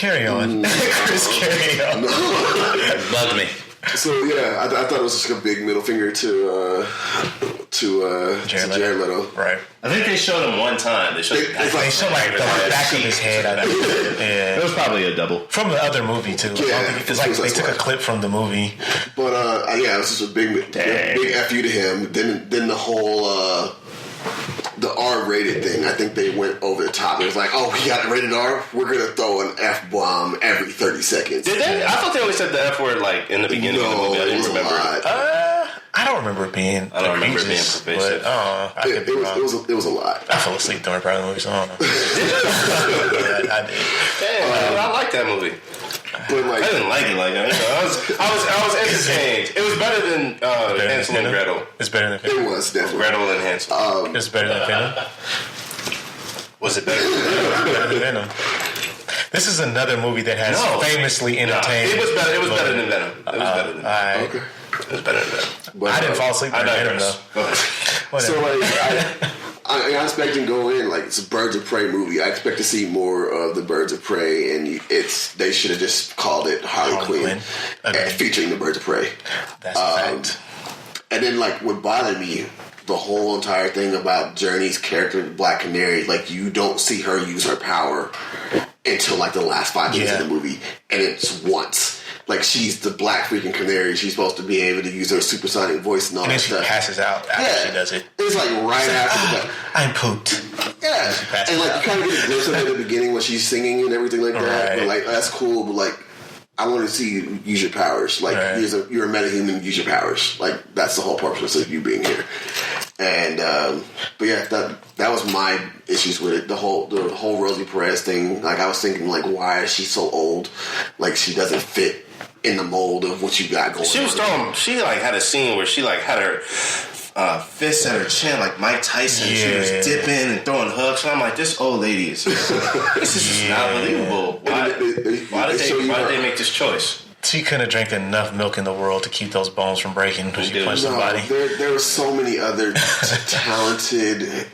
carry on. Chris, carry on. Bugged me. So yeah, I thought it was just a big middle finger to Jared Leto. Right. I think they showed him one time. They showed like the back of his head. Yeah. It was probably a double from the other movie too. Yeah, it's like they took a clip from the movie. But yeah, it was just a big F you to him. Then the whole the R-rated thing. I think they went over the top. It was like, oh, we got rated R. We're gonna throw an F-bomb every 30 seconds. Did they? I thought they always said the F word like in the beginning of the movie. I didn't remember. I don't remember it being. I don't remember it being pervasive. But, it was a lot. I fell asleep during part of the movie, so I don't know. Yeah, I did. Damn, I like that movie. But like, I didn't like it like that. I was entertained. It was better than Hansel and Gretel. It's better than Venom. It was definitely Gretel and Hansel. It's better than Venom. Was it better than Venom? This is another movie that has famously entertained. It was better. It was better than Venom. It was better than Venom. Okay. It was better than Venom. But, I didn't fall asleep during Venom though. Go ahead. So like, I expect to go in like it's a Birds of Prey movie. I expect to see more of the Birds of Prey, and they should have just called it Harley Quinn. Featuring the Birds of Prey. That's a fact. And then like what bothered me, the whole entire thing about Journey's character, Black Canary, like you don't see her use her power until like the last 5 minutes of the movie, and it's once. Like she's the black freaking canary. She's supposed to be able to use her supersonic voice and all that stuff. And then she passes out after she does it. It's like right after the I'm pooped. Yeah. And like you kind of get a glimpse of it at the beginning when she's singing and everything like that. Right. But like that's cool. But like I want to see you use your powers. Like you're a metahuman. Use your powers. Like that's the whole purpose of you being here. And but yeah, that was my issues with it. The whole Rosie Perez thing. Like I was thinking, like why is she so old? Like she doesn't fit in the mold of what you got going. She was throwing. She like had a scene where she like had her fists at her chin like Mike Tyson. Yeah. She was dipping and throwing hooks. And I'm like, this old lady is this is not believable. Why did they make this choice? She couldn't have drank enough milk in the world to keep those bones from breaking when she punched somebody. There were so many other talented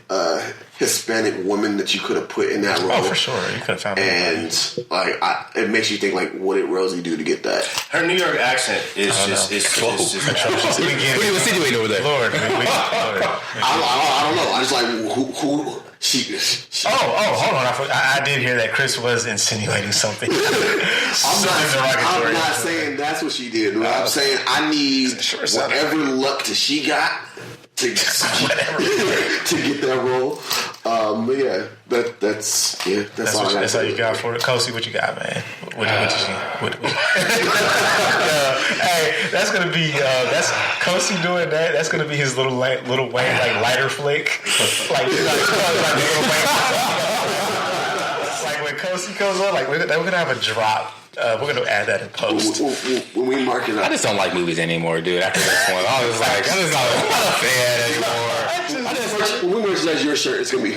Hispanic women that you could have put in that role. Oh, for sure. You could have found and like it makes you think like, what did Rosie do to get that? Her New York accent is just atrocious. What are you insinuating over there? Lord. I don't know. I just like who she. Hold on. I did hear that Chris was insinuating something. I'm not saying that's what she did. I'm saying I need whatever luck that she got to get that role. But yeah, that's all I got. That's all you got for it. Kosi, what you got, man? What hey, that's gonna be that's Kosi doing that. That's gonna be his little Wayne like lighter flick, like little Wayne. Like when Kosi comes on, like we're gonna have a drop. We're going to add that in post. When we mark it up. I just don't like movies anymore, dude. After this one, I was like, I'm not a fan anymore. When we merchandise your shirt, it's going to be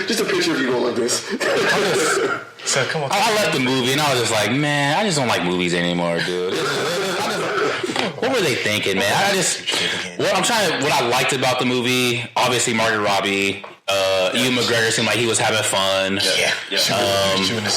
just a picture of you going like this. So come on. I left the movie and I was just like, man, I just don't like movies anymore, dude. What were they thinking, man? What I liked about the movie, obviously Margot Robbie. Ewan McGregor seemed like he was having fun. Yeah. Chewing the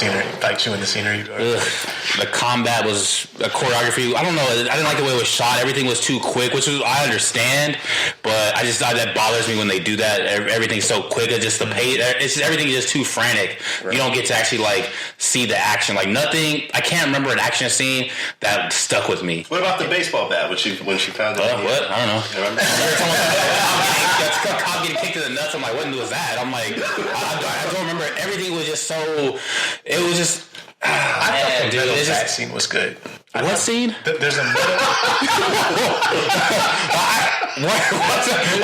scenery. The combat was a choreography. I don't know. I didn't like the way it was shot. Everything was too quick, which I understand, but I just that bothers me when they do that. Everything's so quick. It's just the pace. Everything is just too frantic. Right. You don't get to actually like see the action. Like nothing. I can't remember an action scene that stuck with me. What about the baseball bat when she found it? What? I don't know. That's Cobb getting kicked in the nuts. I'm like, what was that? I'm like, I don't remember. Everything was just so. It was just. I thought the middle bat scene was good. What scene? There's a middle. I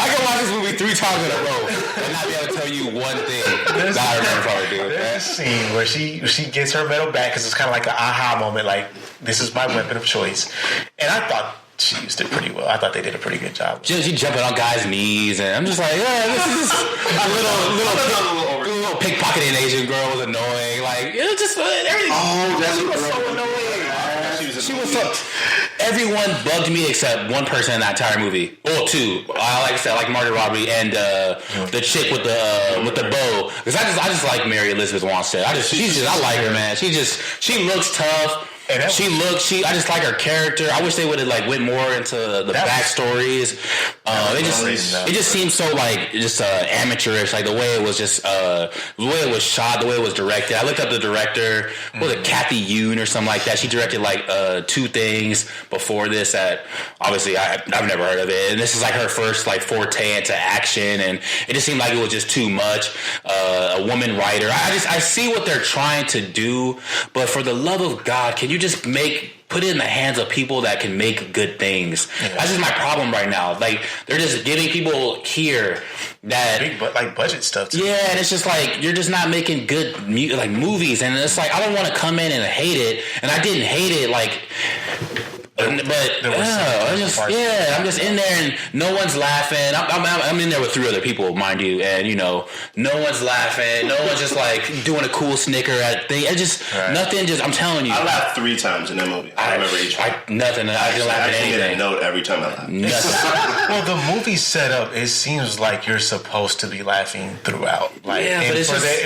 can watch this movie 3 times in a row and not be able to tell you one thing that I remember from her, dude. There's a scene where she gets her metal bat because it's kind of like an aha moment, like this is my weapon of choice, and I thought she used it pretty well. I thought they did a pretty good job. She jumping on guys' knees, and I'm just like, this is a little pickpocketing Asian girl was annoying. Like it was just everything. Oh, that's she was so annoying. She was so. everyone bugged me except one person in that entire movie. Well, two. Like I said, I like Margot Robbie and the chick with the bow. Because I just like Mary Elizabeth Winstead. I like her, man. She looks tough. I just like her character. I wish they would have like went more into the backstories. It just seems so like just amateurish, like the way it was just the way it was shot, the way it was directed. I looked up the director, was it Kathy Yoon or something like that? She directed like 2 things before this that obviously I've never heard of it, and this is like her first like forte into action, and it just seemed like it was just too much. A woman writer. I see what they're trying to do, but for the love of God, can you just put it in the hands of people that can make good things? Yeah. That's just my problem right now. Like they're just giving people here that big, like budget stuff too. Yeah, and it's just like you're just not making good like movies, and it's like I don't want to come in and hate it, and I didn't hate it like. I'm just in there and no one's laughing. I'm in there with 3 other people, mind you, and no one's laughing. No one's just like doing a cool snicker at thing. Nothing. Just I'm telling you, I laughed 3 times in that movie. I remember each one. Nothing. I didn't laugh at anything. I get a note every time I laugh. Nothing. Well, the movie set up. It seems like you're supposed to be laughing throughout. Like, yeah, but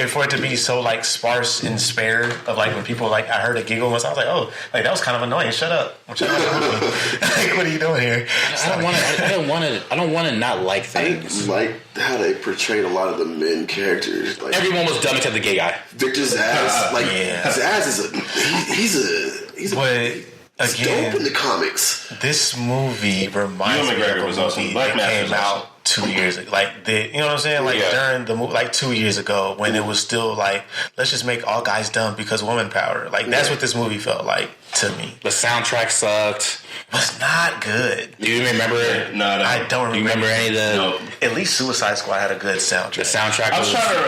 for it to be so like sparse and spare of like when people like I heard a giggle once, I was like, oh, like that was kind of annoying. Shut up. Like, what are you doing here? I don't want to not like things. I like how they portrayed a lot of the men characters. Like, everyone was dumb except the gay guy. Victor Zsasz, Zsasz is he's dope in the comics. This movie reminds me of a movie that came out 2 years ago. Like, you know what I'm saying? Like, during the movie, like 2 years ago, when it was still like, let's just make all guys dumb because woman power. Like, that's what this movie felt like to me. The soundtrack sucked. It was not good. Do you remember it? No. I don't remember. Do you remember any of the... No. At least Suicide Squad had a good soundtrack. The soundtrack I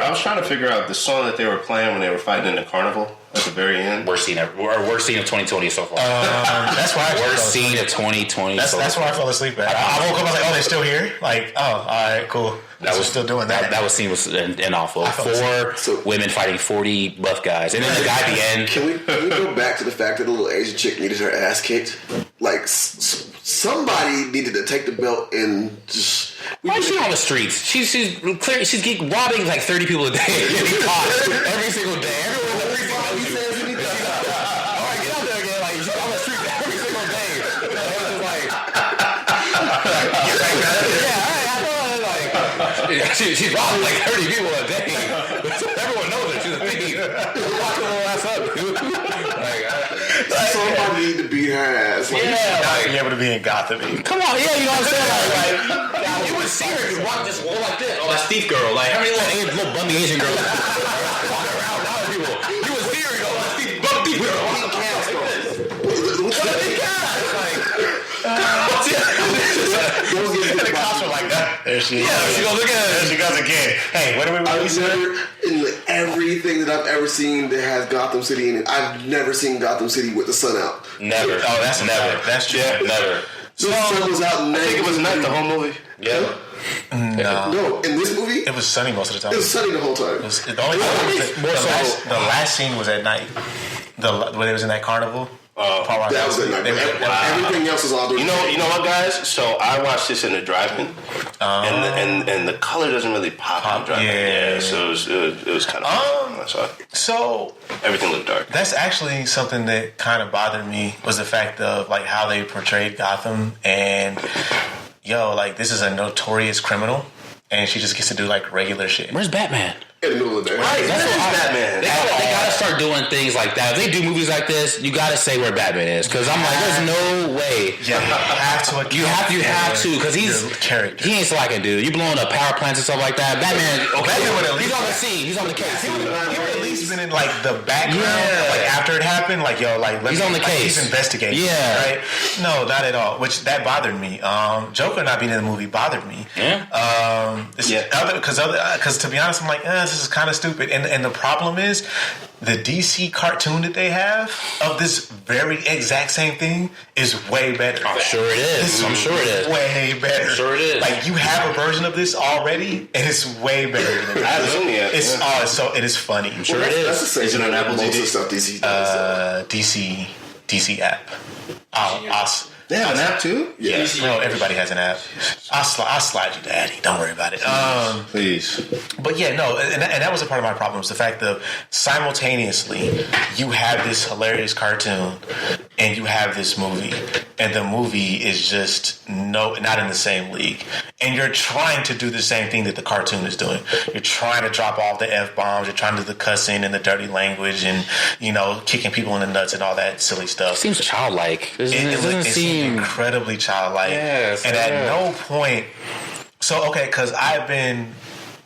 was trying to figure out the song that they were playing when they were fighting in the carnival at the very end. Worst scene of 2020 so far. That's why worst scene of 2020 That's where I fell asleep at. I woke up, I was like, oh, they're still here? Like, oh, all right, cool. That was still doing that. That scene was an awful. 4 women fighting 40 buff guys. And then the guy at the end... Can we go back to the fact that the little Asian chick needed her ass kicked? Like, somebody needed to take the belt and just... Why is she on the streets? She's robbing like 30 people a day. Every single day. Everyone in the streets. All right, get out there again. Like, she's on the streets every single day. She's robbing like 30 people a day. Everyone knows it. She's a thief. Lock her ass up, dude. Somebody need to beat her ass. Like, not be able to be in Gotham. Come on, you know what I'm saying? You would see her if you walk this wall like this. Oh, that's thief girl. Like, how many little bummy Asian girls walking around now? People, you would see her go, that's thief girl. The cops are like, there she is. Yeah, she goes again. There she goes again. Hey, what are we releasing? In everything that I've ever seen that has Gotham City in it, I've never seen Gotham City with the sun out. Never. Oh, that's never. That's true. Yeah, never. The sun was out. I think it was night the whole movie. Yeah. No, in this movie, it was sunny most of the time. It was sunny the whole time. The last scene was at night. When it was in that carnival. That was at night. Everything else was all during. You know what, guys? So I watched this in the drive-in, and the color doesn't really pop in the drive-in. Yeah, so it was kind of. So everything looked dark. That's actually something that kind of bothered me was the fact of like how they portrayed Gotham and like this is a notorious criminal and she just gets to do like regular shit. Where's Batman? In the middle of the day. Right, that's Batman. They gotta start doing things like that. If they do movies like this, you gotta say where Batman is. Because I'm like, there's no way. Yeah, you have to because he ain't slacking, dude. You blowing up power plants and stuff like that. Batman, he's on the scene. He's on the case. He would at least been in like the background. Yeah. Like after it happened, like he's on the case. He's investigating. Yeah, right. No, not at all. Which that bothered me. Joker not being in the movie bothered me. Yeah. Because to be honest, I'm like, this is kind of stupid. And the problem is the DC cartoon that they have of this very exact same thing is way better. I'm sure it is. Way better. I'm sure it is. Like you have a version of this already, and it's way better than it. I haven't seen it yet. It is funny. I'm sure it is. That's the same. Is it on Apple TV? Stuff DC does. DC app. They have an app too? Yeah. Bro, everybody has an app. I'll slide you to Addy. Don't worry about it. Please. But yeah, no, and that was a part of my problem, was the fact that simultaneously you have this hilarious cartoon and you have this movie, and the movie is just not in the same league. And you're trying to do the same thing that the cartoon is doing. You're trying to drop off the F-bombs, you're trying to do the cussing and the dirty language and, kicking people in the nuts and all that silly stuff. It seems childlike. It doesn't seem incredibly childlike. Yes, and at no point... So, okay, because I've been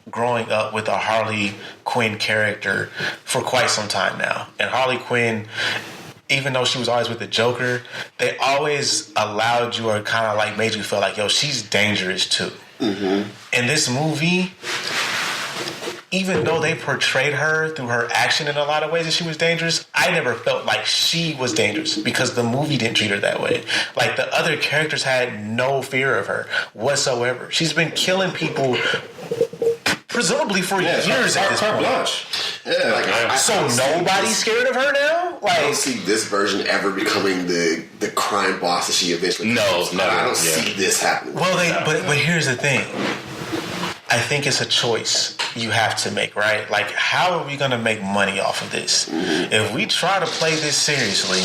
growing up with a Harley Quinn character for quite some time now. And Harley Quinn, even though she was always with the Joker, they always allowed you or kind of like made you feel like, yo, she's dangerous too. Mm-hmm. In this movie, even though they portrayed her through her action in a lot of ways that she was dangerous, I never felt like she was dangerous because the movie didn't treat her that way. Like, the other characters had no fear of her whatsoever. She's been killing people presumably for years at this point. Yeah, so nobody's scared of her now? Like, I don't see this version ever becoming the crime boss that she eventually becomes. No, I don't see this happening. Well, but here's the thing. I think it's a choice you have to make, right? Like, how are we going to make money off of this? Mm-hmm. If we try to play this seriously,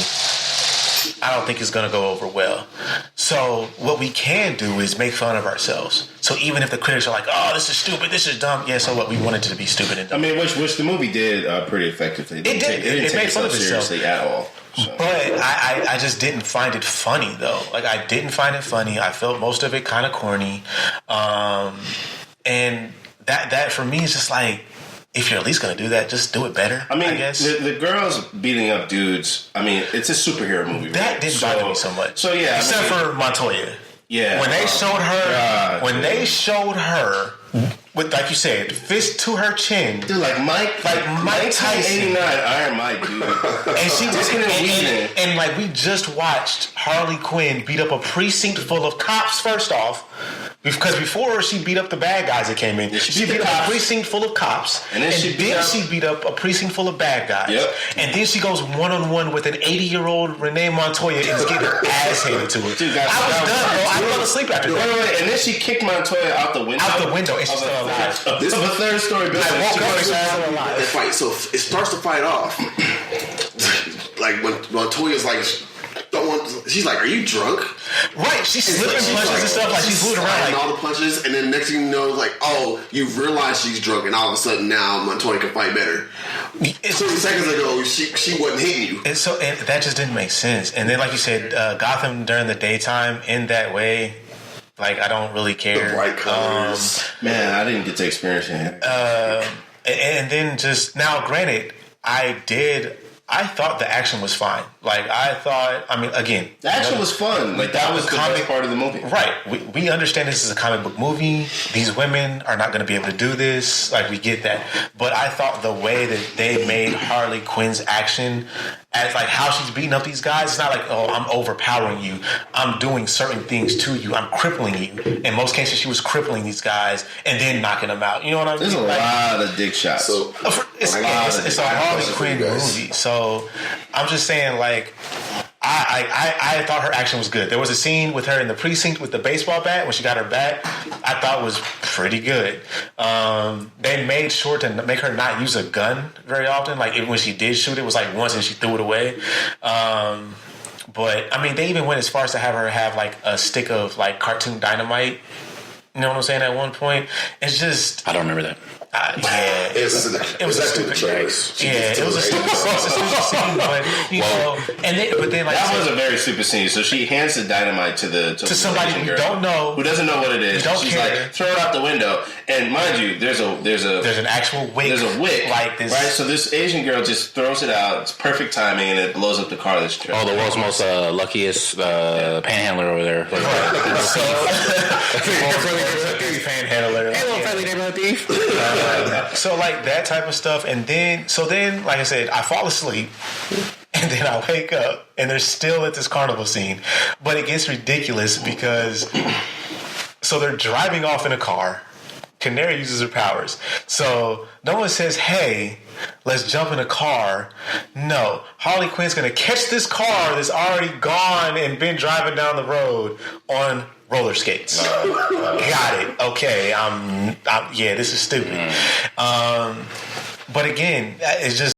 I don't think it's going to go over well. So what we can do is make fun of ourselves. So even if the critics are like, oh, this is stupid, this is dumb, yeah, so what? We wanted it to be stupid and dumb. I mean, which the movie did pretty effectively. It did. It made fun of itself seriously at all. So. But I just didn't find it funny, though. Like, I didn't find it funny. I felt most of it kind of corny. And that for me is just like, if you're at least going to do that, just do it better. I mean, I guess. The girls beating up dudes, I mean, it's a superhero movie. That didn't bother me so much. So, yeah. Except for Montoya. Yeah. When they showed her, with, like you said, fist to her chin. Dude, like Mike Tyson. 89 Iron Mike, dude. And she was and like, we just watched Harley Quinn beat up a precinct full of cops, first off. Because before she beat up the bad guys that came in, she beat up a precinct full of cops, and then she beat up a precinct full of bad guys. Yep. And then she goes one-on-one with an 80-year-old Renee Montoya and is getting her ass handed to her. Dude, I was done, bro. I fell asleep after that. Wait. And then she kicked Montoya out the window. And she's still alive. This is a third story building. I woke up and she's still alive. They fight. So it starts to fight off. Like, when Montoya's like... She's like, are you drunk? Right, she's slipping punches and stuff, like she's moving around. Like, all the punches, and then next thing you know, like, oh, you realize she's drunk, and all of a sudden now Montoya can fight better. 20 seconds ago, she wasn't hitting you. And that just didn't make sense. And then, like you said, Gotham during the daytime in that way, like, I don't really care. The bright colors. Man, I didn't get to experience it. And then just, now granted, I thought the action was fine. Like, again, the action was fun. Like, that was the best part of the movie. Right. We understand this is a comic book movie. These women are not going to be able to do this. Like, we get that. But I thought the way that they made Harley Quinn's action, as like how she's beating up these guys, it's not like, oh, I'm overpowering you. I'm doing certain things to you. I'm crippling you. In most cases, she was crippling these guys and then knocking them out. You know what I mean? There's a lot of dick shots. So it's a Harley Quinn movie. So I'm just saying, like, I thought her action was good. There was a scene with her in the precinct with the baseball bat when she got her bat. I thought was pretty good. They made sure to make her not use a gun very often. Like, even when she did shoot, it was like once and she threw it away. But I mean, they even went as far as to have her have like a stick of like cartoon dynamite. You know what I'm saying? At one point, it's just, I don't remember that. Yeah, it was a stupid scene, but then like that was a very stupid scene. So she hands the dynamite to somebody who don't know, who doesn't know what it is. She's like, throw it out the window, and mind you, there's an actual wick. There's a wick like this, right? So this Asian girl just throws it out. It's perfect timing, and it blows up the car that she drove. Oh, the world's most luckiest panhandler over there. Panhandler. Hey, little friendly neighborhood thief. So like that type of stuff, and then like I said, I fall asleep, and then I wake up, and they're still at this carnival scene, but it gets ridiculous because so they're driving off in a car. Canary uses her powers. So no one says, hey, let's jump in a car. No. Harley Quinn's going to catch this car that's already gone and been driving down the road on roller skates. Got it. Okay. Yeah, this is stupid. But again, it's just